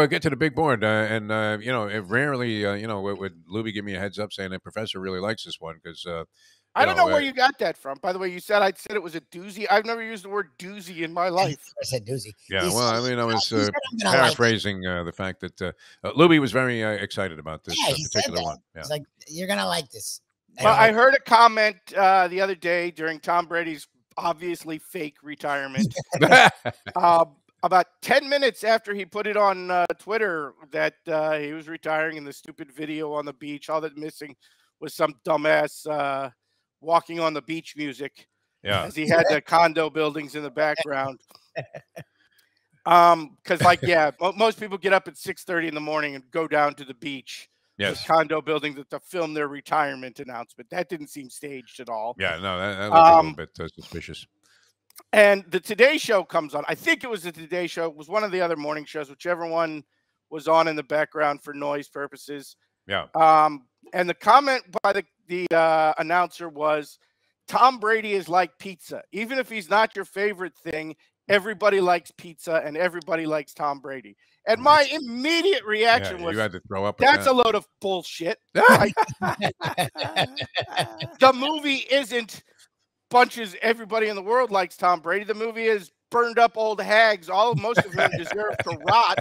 get to the big board, and you know, it rarely, you know, would Luby give me a heads up saying that Professor really likes this one because, I don't know where you got that from. By the way, I said it was a doozy. I've never used the word doozy in my life. I said doozy. Yeah, well, I mean, I was paraphrasing the fact that Luby was very excited about this particular one. Yeah. He's like, "You're gonna like this." Well, I heard a comment the other day during Tom Brady's obviously fake retirement. About 10 minutes after he put it on Twitter that he was retiring, in the stupid video on the beach, all that missing was some dumbass walking on the beach music. Yeah, as he had the condo buildings in the background. Because like, yeah, most people get up at 6:30 in the morning and go down to the beach. Yes, condo building to film their retirement announcement. That didn't seem staged at all. Yeah, no, that looked a little bit suspicious. And the Today Show comes on. I think it was the Today Show. It was one of the other morning shows, whichever one was on in the background for noise purposes. Yeah. And the comment by the announcer was, Tom Brady is like pizza. Even if he's not your favorite thing, everybody likes pizza and everybody likes Tom Brady. And my immediate reaction was, you had to throw up. That's a load of bullshit. Like, the movie isn't bunches everybody in the world likes Tom Brady. The movie is burned up old hags. Most of them deserve to rot.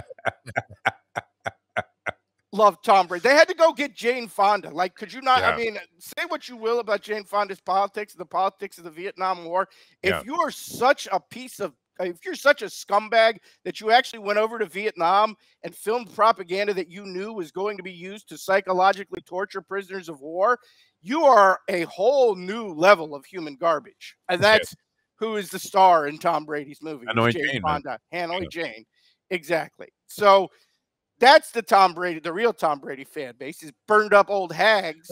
Love Tom Brady. They had to go get Jane Fonda. Like, could you not? Yeah. I mean, say what you will about Jane Fonda's politics, the politics of the Vietnam War. If you are such a if you're such a scumbag that you actually went over to Vietnam and filmed propaganda that you knew was going to be used to psychologically torture prisoners of war, you are a whole new level of human garbage. And that's who is the star in Tom Brady's movie. Jane Fonda. Hanoi Jane. Exactly. So that's the Tom Brady, the real Tom Brady fan base is burned up old hags.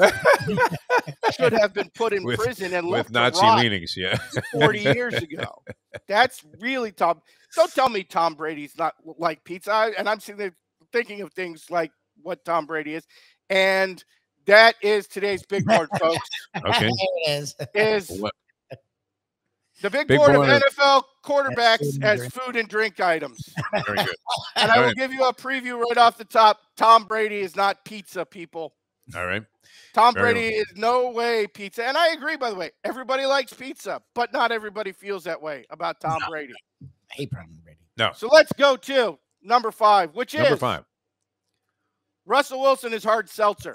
Should have been put in prison and left with Nazi leanings, 40 years ago. That's really Tom. Don't tell me Tom Brady's not like pizza. And I'm sitting there thinking of things like what Tom Brady is. And that is today's big board, folks. Okay. Is the big board of NFL quarterbacks as food and drink items. Very good. And I will give you a preview right off the top. Tom Brady is not pizza, people. All right. Tom Brady is no way pizza. And I agree, by the way. Everybody likes pizza, but not everybody feels that way about Tom Brady. I hate Tom Brady. No. So let's go to number 5, which is number 5. Russell Wilson is hard seltzer.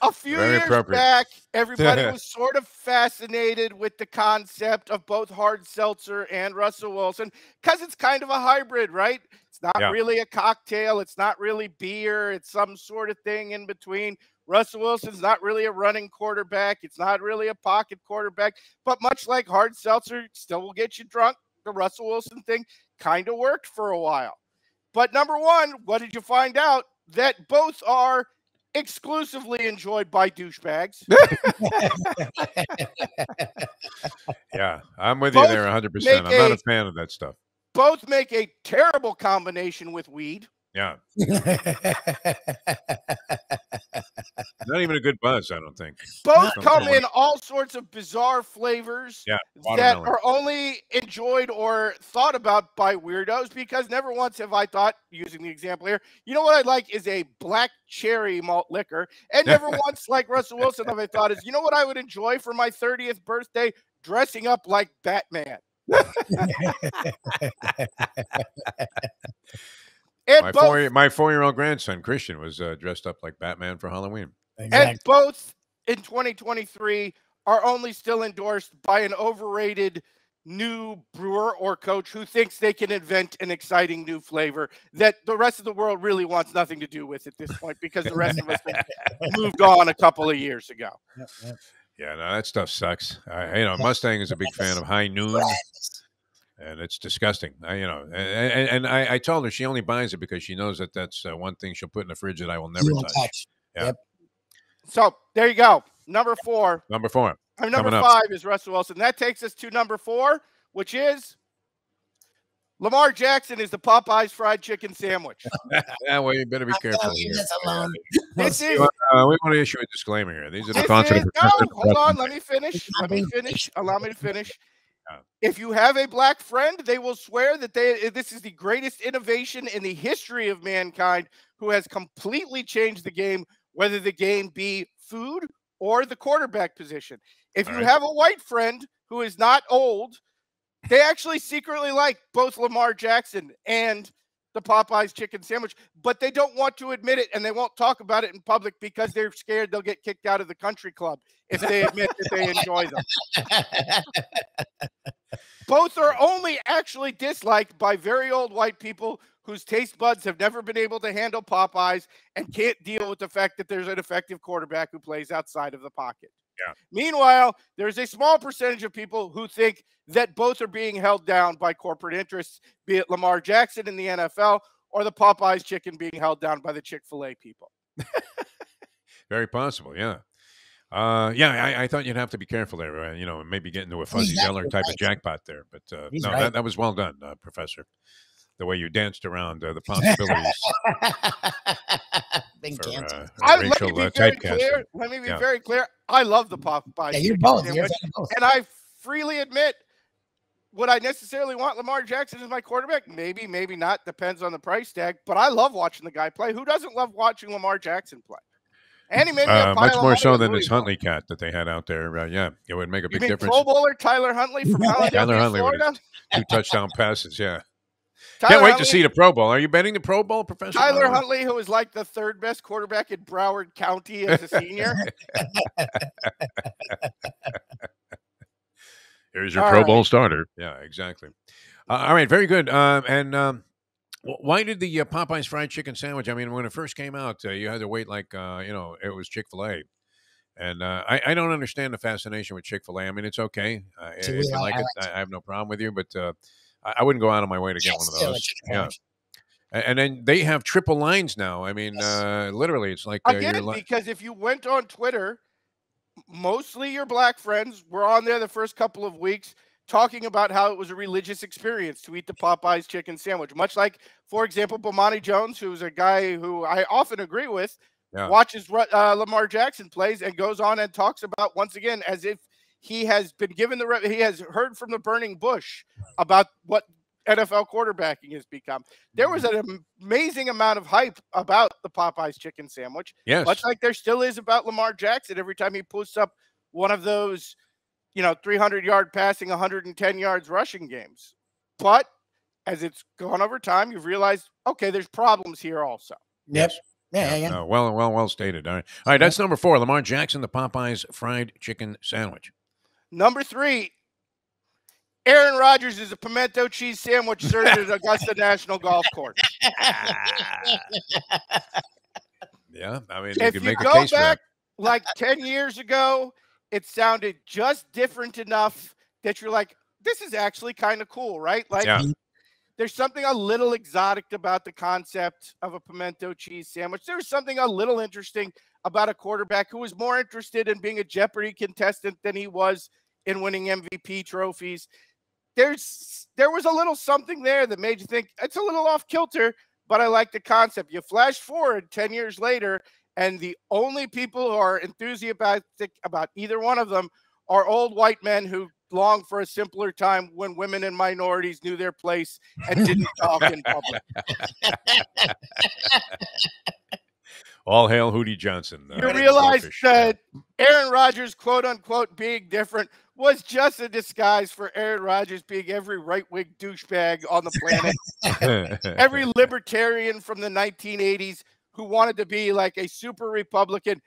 A few years back, everybody was sort of fascinated with the concept of both hard seltzer and Russell Wilson because it's kind of a hybrid, right? It's not really a cocktail. It's not really beer. It's some sort of thing in between. Russell Wilson's not really a running quarterback. It's not really a pocket quarterback. But much like hard seltzer still will get you drunk, the Russell Wilson thing kind of worked for a while. But number one, what did you find out? That both are exclusively enjoyed by douchebags. Yeah, I'm with you there 100%. I'm not a fan of that stuff. Both make a terrible combination with weed. Yeah. Not even a good buzz, I don't think. Both come in all sorts of bizarre flavors that are only enjoyed or thought about by weirdos, because never once have I thought, using the example here, you know what I'd like is a black cherry malt liquor. And never once, like Russell Wilson, have I thought is, you know what I would enjoy for my 30th birthday? Dressing up like Batman. My 4-year-old grandson, Christian, was dressed up like Batman for Halloween. Exactly. And both in 2023 are only still endorsed by an overrated new brewer or coach who thinks they can invent an exciting new flavor that the rest of the world really wants nothing to do with at this point, because the rest of us moved on a couple of years ago. Yeah, no, that stuff sucks. Mustang is a big fan of High Noon. And it's disgusting, and I told her she only buys it because she knows that that's one thing she'll put in the fridge that I will never touch. Yeah. Yep. So there you go. Number 4. Number 4. Number 5 is Russell Wilson. That takes us to number 4, which is Lamar Jackson is the Popeyes fried chicken sandwich. Yeah, well, you better be careful. This is. We want to issue a disclaimer here. These are the thoughts. No, hold on. Let me finish. Allow me to finish. If you have a black friend, they will swear that this is the greatest innovation in the history of mankind, who has completely changed the game, whether the game be food or the quarterback position. If you have a white friend who is not old, they actually secretly like both Lamar Jackson and the Popeyes chicken sandwich, but they don't want to admit it, and they won't talk about it in public because they're scared they'll get kicked out of the country club if they admit that they enjoy them. Both are only actually disliked by very old white people whose taste buds have never been able to handle Popeyes and can't deal with the fact that there's an effective quarterback who plays outside of the pocket. Yeah. Meanwhile, there's a small percentage of people who think that both are being held down by corporate interests, be it Lamar Jackson in the NFL or the Popeyes chicken being held down by the Chick-fil-A people. Very possible, yeah. I thought you'd have to be careful there, maybe get into a Fuzzy Zeller type of jackpot there. But no, right. that was well done, Professor. The way you danced around the possibilities. Let me be very clear. I love the Popeyes. Yeah, you're both. And I freely admit, would I necessarily want Lamar Jackson as my quarterback? Maybe, maybe not. Depends on the price tag. But I love watching the guy play. Who doesn't love watching Lamar Jackson play? And he made much more so than this Huntley cat that they had out there. It would make a big difference. Pro Bowler Tyler Huntley from Tyler Huntley Florida? with his 2 touchdown passes. Yeah. Can't wait to see the Pro Bowl. Are you betting the Pro Bowl, Professor? Tyler Huntley, who was like the 3rd best quarterback in Broward County as a senior. Here's your Pro Bowl starter. Yeah, exactly. All right, very good. Why did the Popeyes fried chicken sandwich? I mean, when it first came out, you had to wait like, it was Chick-fil-A. And I don't understand the fascination with Chick-fil-A. I mean, it's okay. If you like it, I have no problem with you. But I wouldn't go out of my way to get one of those. Yeah. And then they have triple lines now. I mean, literally, it's like because if you went on Twitter, mostly your black friends were on there the first couple of weeks talking about how it was a religious experience to eat the Popeyes chicken sandwich. Much like, for example, Bomani Jones, who's a guy who I often agree with, watches Lamar Jackson plays and goes on and talks about, once again, as if he has been given he has heard from the burning bush about what NFL quarterbacking has become. There was an amazing amount of hype about the Popeyes chicken sandwich. Yes. Much like there still is about Lamar Jackson every time he posts up one of those, 300-yard passing, 110 yards rushing games. But as it's gone over time, you've realized, okay, there's problems here also. Yep. Yeah. Well stated. All right. That's number 4. Lamar Jackson, the Popeyes fried chicken sandwich. Number 3, Aaron Rodgers is a pimento cheese sandwich served at Augusta National Golf Course. Yeah, I mean, if you can make go a case back for that. like 10 years ago, it sounded just different enough that you're like, this is actually kind of cool, right? Like, there's something a little exotic about the concept of a pimento cheese sandwich. There's something a little interesting about a quarterback who was more interested in being a Jeopardy contestant than he was in winning MVP trophies. There was a little something there that made you think it's a little off kilter, but I like the concept. You flash forward 10 years later, and the only people who are enthusiastic about either one of them are old white men who long for a simpler time when women and minorities knew their place and didn't talk in public. All hail Hootie Johnson. You realize that Aaron Rodgers, quote unquote, being different was just a disguise for Aaron Rodgers being every right-wing douchebag on the planet. Every libertarian from the 1980s who wanted to be like a super Republican,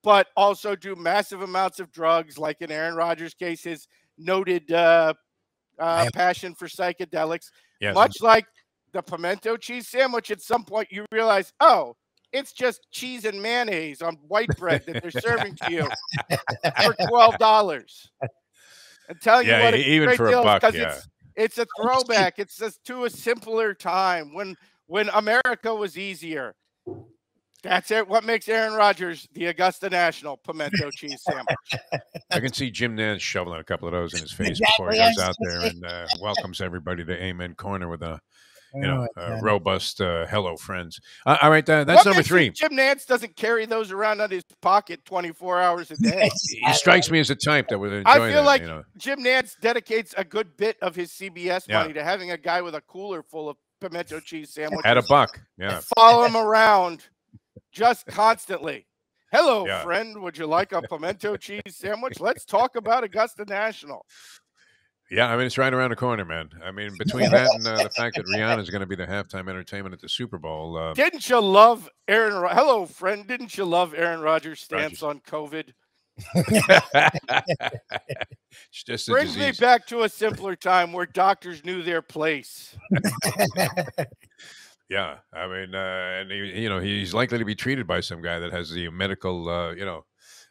but also do massive amounts of drugs, like in Aaron Rodgers' case, his noted passion for psychedelics. Yes. Much like the pimento cheese sandwich, at some point you realize, oh, it's just cheese and mayonnaise on white bread that they're serving to you for $12. I'm telling you what, it's even a great for deal $1, because it's a throwback. It's just to a simpler time when America was easier. That's it. What makes Aaron Rodgers the Augusta National pimento cheese sandwich? I can see Jim Nance shoveling a couple of those in his face before he goes out there and welcomes everybody to Amen Corner with a robust hello friends. All right, that's number 3. Jim Nantz doesn't carry those around in his pocket 24 hours a day. He strikes me as a type that would enjoy I feel that, like Jim Nantz dedicates a good bit of his CBS money to having a guy with a cooler full of pimento cheese sandwiches. At $1, yeah. Follow him around just constantly. Hello, friend. Would you like a pimento cheese sandwich? Let's talk about Augusta National. Yeah, I mean, it's right around the corner, man. I mean, between that and the fact that Rihanna is going to be the halftime entertainment at the Super Bowl. Didn't you love hello, friend. Didn't you love Aaron Rodgers' stance on COVID? It's just brings me back to a simpler time where doctors knew their place. Yeah, I mean, and he's likely to be treated by some guy that has the medical,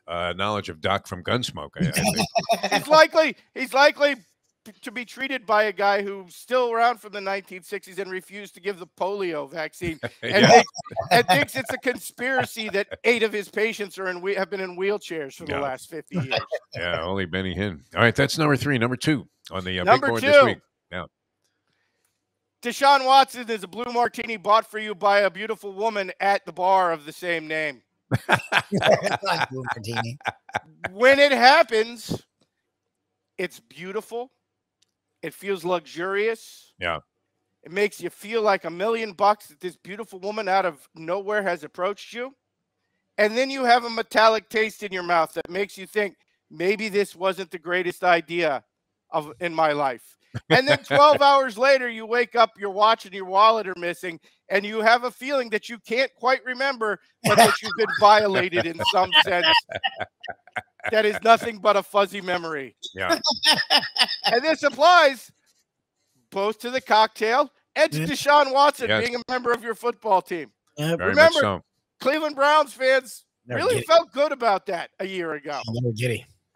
knowledge of Doc from Gunsmoke. I think. He's likely to be treated by a guy who's still around from the 1960s and refused to give the polio vaccine, and thinks it's a conspiracy that 8 of his patients have been in wheelchairs for the last 50 years. Yeah, only Benny Hinn. All right, that's number 3. Number 2 on the big board 2. this week. Yeah. Deshaun Watson is a blue martini bought for you by a beautiful woman at the bar of the same name. When it happens, it's beautiful. It feels luxurious. Yeah. It makes you feel like $1 million that this beautiful woman out of nowhere has approached you. And then you have a metallic taste in your mouth that makes you think, maybe this wasn't the greatest idea in my life. And then 12 hours later, you wake up, your watch and your wallet are missing, and you have a feeling that you can't quite remember, but that you've been violated in some sense. That is nothing but a fuzzy memory. Yeah. And this applies both to the cocktail and to Deshaun Watson being a member of your football team. Remember, Cleveland Browns fans really felt good about that a year ago.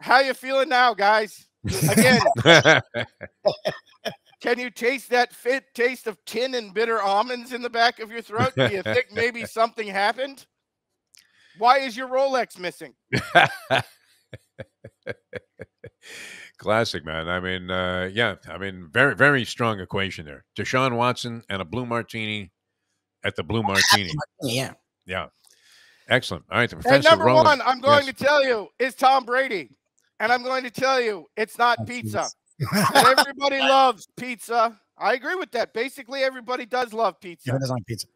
How you feeling now, guys? Again, can you taste that taste of tin and bitter almonds in the back of your throat? Do you think maybe something happened? Why is your Rolex missing? Classic, man. I mean, very, very strong equation there. Deshaun Watson and a blue martini at the Blue Martini. Yeah. Yeah. Excellent. All right. And number 1, I'm going to tell you, is Tom Brady. And I'm going to tell you, it's not pizza. Everybody loves pizza. I agree with that. Basically, everybody does love pizza. Everybody does like pizza.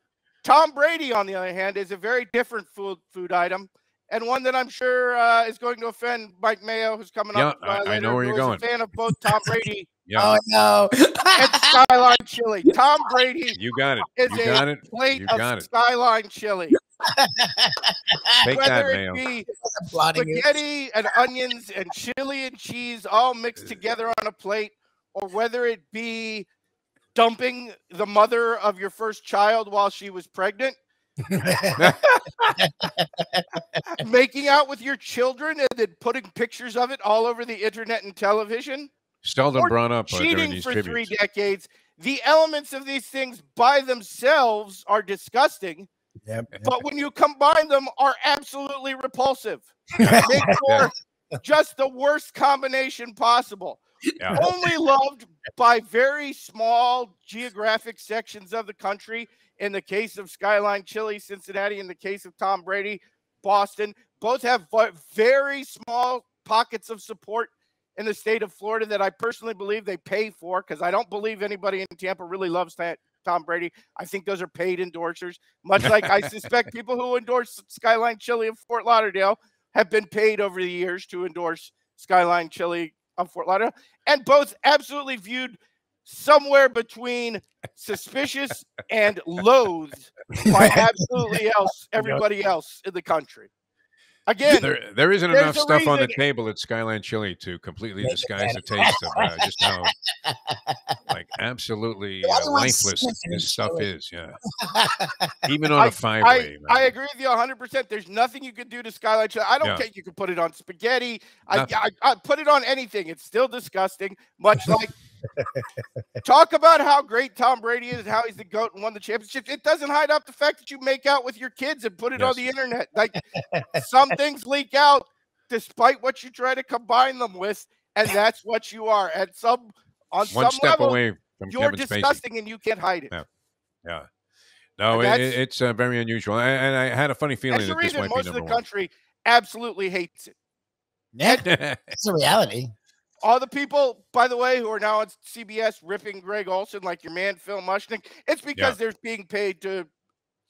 Tom Brady, on the other hand, is a very different food item, and one that I'm sure is going to offend Mike Mayo, who's coming up. I know where you're going. A fan of both Tom Brady. Oh no! And Skyline Chili. Tom Brady. You got it. Is a plate of Skyline Chili. Whether it be spaghetti and onions and chili and cheese all mixed together on a plate, or whether it be dumping the mother of your first child while she was pregnant, making out with your children and then putting pictures of it all over the internet and television, seldom brought up cheating for tributes. 3 decades. The elements of these things by themselves are disgusting. But when you combine them, are absolutely repulsive. Make for just the worst combination possible. Yeah. Only loved by very small geographic sections of the country. In the case of Skyline Chili, Cincinnati. In the case of Tom Brady, Boston. Both have very small pockets of support in the state of Florida that I personally believe they pay for, because I don't believe anybody in Tampa really loves Tom Brady. I think those are paid endorsers, much like I suspect people who endorse Skyline Chili of Fort Lauderdale have been paid over the years to endorse Skyline Chili of Fort Lauderdale, and both absolutely viewed somewhere between suspicious and loathed by everybody else in the country. Again, there isn't enough stuff on the table at Skyline Chili to completely disguise the taste of just how absolutely lifeless this stuff is. Yeah, even on a 5-way. I agree with you 100%. There's nothing you can do to Skyline Chili. I don't think you can put it on spaghetti. I put it on anything. It's still disgusting. Much like talk about how great Tom Brady is and how he's the GOAT and won the championship. It doesn't hide up the fact that you make out with your kids and put it on the internet. Like, some things leak out despite what you try to combine them with, and that's what you are. On one some step level, away from you're Kevin disgusting Spacey. and you can't hide it. Yeah. Yeah. No, it's very unusual, and I had a funny feeling that's the that this reason might be most of the number one. country absolutely hates it. Yeah, it's a reality. All the people, by the way, who are now on CBS ripping Greg Olson like your man Phil Mushnick, it's because they're being paid to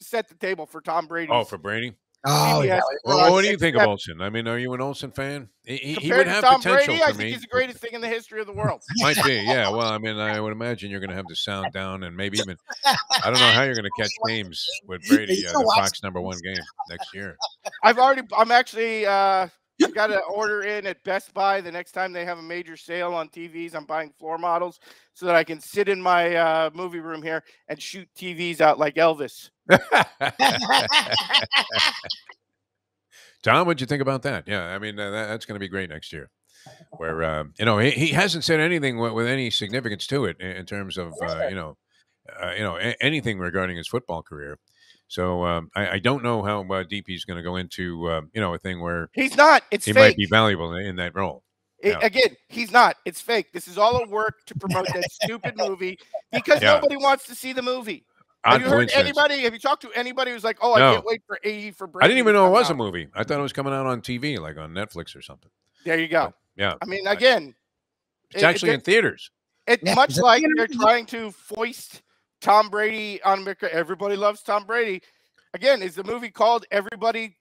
set the table for Tom Brady. Oh, for Brady? Oh, CBS. Well, what do you think of Olson? I mean, are you an Olson fan? He would Compared to have Tom potential Brady, for I think me. he's the greatest thing in the history of the world. Might be, yeah. Well, I mean, I would imagine you're going to have to sound down and maybe even I don't know how you're going to catch games with Brady the Fox #1 game next year. I'm actually I've got to order in at Best Buy the next time they have a major sale on TVs. I'm buying floor models so that I can sit in my movie room here and shoot TVs out like Elvis. Tom, what'd you think about that? Yeah, I mean, that's going to be great next year. Where he hasn't said anything with any significance to it in terms of anything regarding his football career. So I don't know how deep he's going to go into a thing where he's not. It's he fake. might be valuable in that role. Again, he's not. It's fake. This is all a work to promote that stupid movie because nobody wants to see the movie. Have you heard anybody? Have you talked to anybody who's like, "Oh, I can't wait for AE for Brady"? I didn't even know it was a movie. I thought it was coming out on TV, like on Netflix or something. There you go. But, yeah. I mean, again, it's actually in theaters. It's much like they're trying to foist Tom Brady on America. Everybody loves Tom Brady. Again, is the movie called Everybody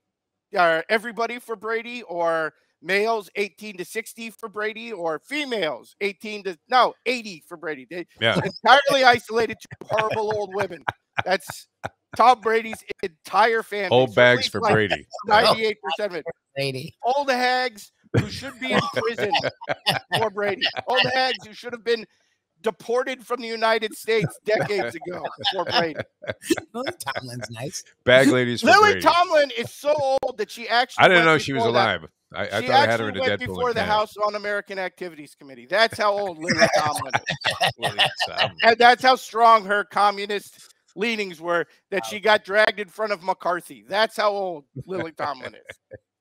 for Brady, or males 18 to 60 for Brady, or females 80 for Brady? They entirely isolated to horrible old women. That's Tom Brady's entire fan base. Old bags for Brady. 98% of it. Brady. Old hags who should be in prison for Brady. Old hags who should have been deported from the United States decades ago for Brady. Lily Tomlin's nice. Bag ladies for Lily Brady. Tomlin is so old that she actually. I didn't know she was alive. I thought I had her in a Deadpool. Before the House Un-American Activities Committee. That's how old Lily Tomlin is. And that's how strong her communist leanings were, that she got dragged in front of McCarthy. That's how old Lily Tomlin is.